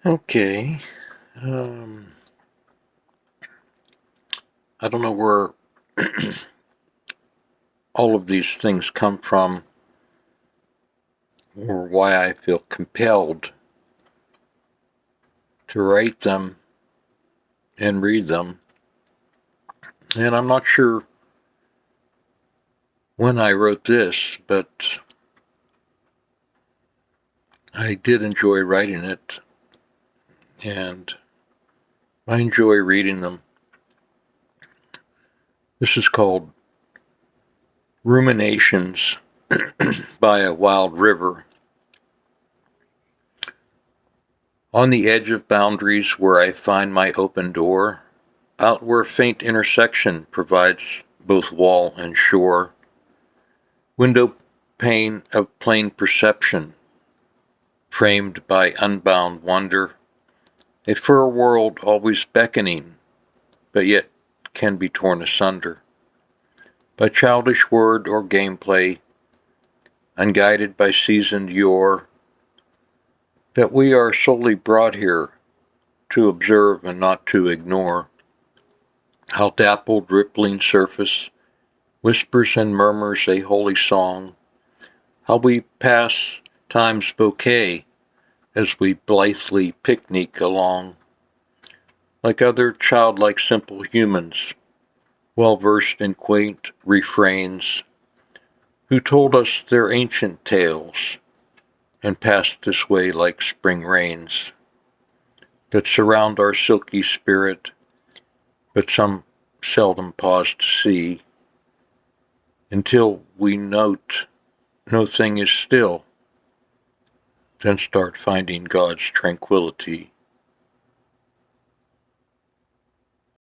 Okay. Um, I don't know where all of these things come from or why I feel compelled to write them and read them. And I'm not sure when I wrote this, but I did enjoy writing it and I enjoy reading them. This is called Ruminations by a Wild River. On the edge of boundaries where I find my open door, out where faint intersection provides both wall and shore, window pane of plain perception, framed by unbound wonder, a fur world always beckoning, but yet can be torn asunder by childish word or gameplay, unguided by seasoned yore, that we are solely brought here to observe and not to ignore. How dappled rippling surface whispers and murmurs a holy song, how we pass time's bouquet as we blithely picnic along, like other childlike simple humans, well versed in quaint refrains, who told us their ancient tales and passed this way like spring rains that surround our silky spirit, but some seldom pause to see, until we note no thing is still, then start finding God's tranquility.